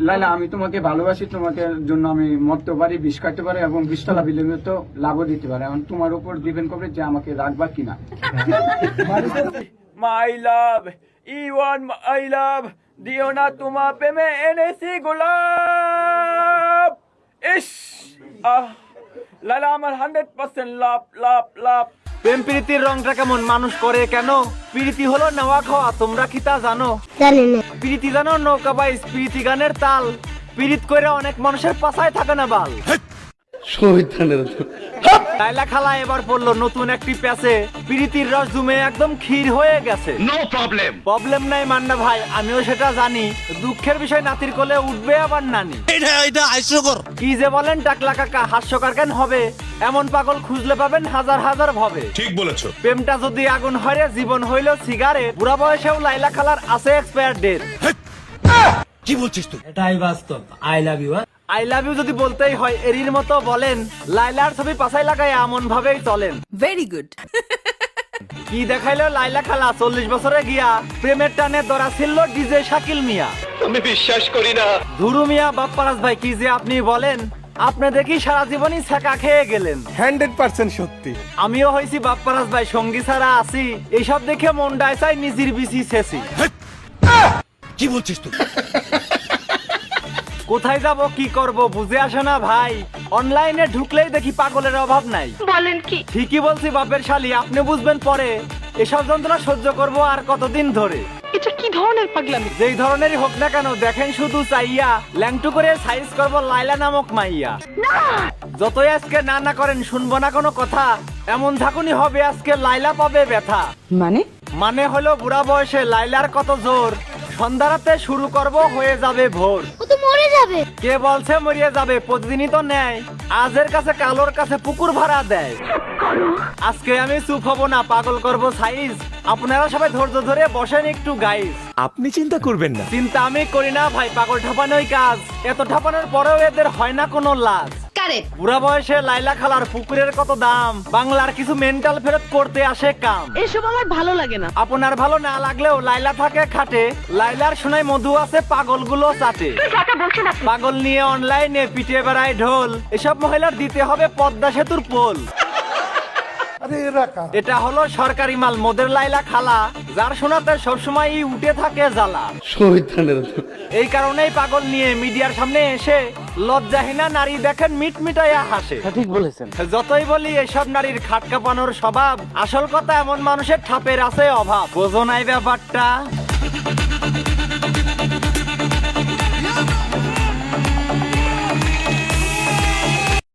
লাইলা আমি তোমাকে ভালোবাসি, তোমাকে জন্য আমি মরতে পারি, বিষ খাইতে পারি এবং 20 তলা বিল্ডিং তো লাভও দিতে পারি। এখন তোমার উপর ডিপেন্ড করবে যে আমাকে রাখবা কিনা। মাই লাভ ইওয়ান মাই লাভ দিও না তোমার প্রেমে এনেছি গোলাপ। ইস লাইলা আমার 100% লাভ লাভ লাভ। প্রেম প্রীতির রংটা কেমন মানুষ করে কেন? প্রীতি হলো নেওয়া খাওয়া, তোমরা কি তা জানো? জানি না। প্রীতি জানো নৌকা বাইস, প্রীতি গানের তাল, প্রীত করে অনেক মানুষের পাছায় থাকে না বাল। লাইলা খালা এবার পড়লো নতুন একটি প্যাচে, প্রীতির রস জমে একদম ক্ষীর হয়ে গেছে। No problem. প্রবলেম নাই মান্না ভাই, আমিও সেটা জানি। দুঃখের বিষয় নাতির কোলে উঠবে আবার নানি। এটা হাস্যকর। কি যে বলেন টাকলা কাকা, হাস্যকর কেন হবে? এমন পাগল খুঁজলে পাবেন হাজার হাজার ভাবে। ঠিক বলেছো। প্রেমটা যদি আগুন হয়ে জীবন হইল সিগারেট, বুড়া বয়সেও লাইলা খালার আছে এক্সপায়ার ডেট। কি বলছিস তুই? এটাই বাস্তব। I love you. I love you যদি বলতেই হয় এরির মতো বলেন, লাইলার ছবি পাছায় লাগায় এমন ভাবেই চলেন। Very good. কি দেখাইলো লাইলা খালা 40 বছরে গিয়া, প্রেমের টানে দরা ছিল ডিজে শাকিল মিয়া। আমি বিশ্বাস করি না। ধুরু মিয়া বাপ্পারাজ ভাই কি যে আপনি বলেন, আপনি দেখি সারা জীবনই ছেঁকা খেয়ে গেলেন। 100% সত্যি। আমিও হয়েছি বাপ্পারাজ ভাই, সঙ্গী ছাড়া আছি, এইসব দেখে মনটায় চাই নিজের বিচি ছেছি। কি বলছিস তুই? কোথায় যাব কি করব বুঝে আসে না ভাই, অনলাইনে ঢুকলেই দেখি পাগলের অভাব নাই। বলেন কি? ঠিকই বলছি বাপের শালি, আপনি বুঝবেন পরে। এসব যন্ত্রণা সহ্য করব আর কতদিন ধরে? এটা কি ধরনের পাগলামি? যেই ধরনেরই হোক না কেন দেখেন শুধু চাইয়া, ল্যাংটু করে সাইজ করব লাইলা নামক মাইয়া। যতই আজকে না না করেন শুনবো না কোনো কথা, এমন ঝাঁকুনি হবে আজকে লাইলা পাবে ব্যথা। মানে হলো বুড়া বয়সে লাইলার কত জোর, সন্ধ্যা রাতে শুরু করব হয়ে যাবে ভোর। ও তো মরে যাবে। কে বলছে মরিয়ে যাবে? প্রতিদিনই তো নেয়, আজের কাছে কালোর কাছে পুকুর ভাড়া দেয়। আজকে আমি চুপ হব না, পাগল করব সাইজ। আপনারা সবাই ধৈর্য ধরে বসেন একটু গাইজ। আপনি চিন্তা করবেন না। চিন্তা আমি করি না ভাই, পাগল ঠাপানোই কাজ। এত ঠাপানোর পরেও এদের হয় না কোনো লাজ। বুড়া বয়সে লাইলা খালার পুকুরের কত দাম, বাংলার কিছু মেন্টাল ফেরত করতে আসে কাম। এসব আমার ভালো লাগে না। আপনার ভালো না লাগলেও লাইলা থাকে খাটে, লাইলার শোনায় মধু আছে পাগল গুলো চাটে। পাগল নিয়ে অনলাইনে পিটে বেড়ায় ঢোল, এসব মহিলার দিতে হবে পদ্মা সেতুর পোল। এটা হলো সরকারি মাল মোদের লাইলা খালা, যার শোনাতে সবসময় উঠে থাকে জ্বালা। এই কারণেই পাগল নিয়ে মিডিয়ার সামনে এসে লজ্জাহীনা নারী দেখেন মিটমিটাইয়া হাসে। ঠিক বলেছেন। যতই বলি এসব নারীর খাট কাঁপানোর স্বভাব, আসল কথা এমন মানুষের ঠাপের আছে অভাব। বোঝো নাই ব্যাপারটা?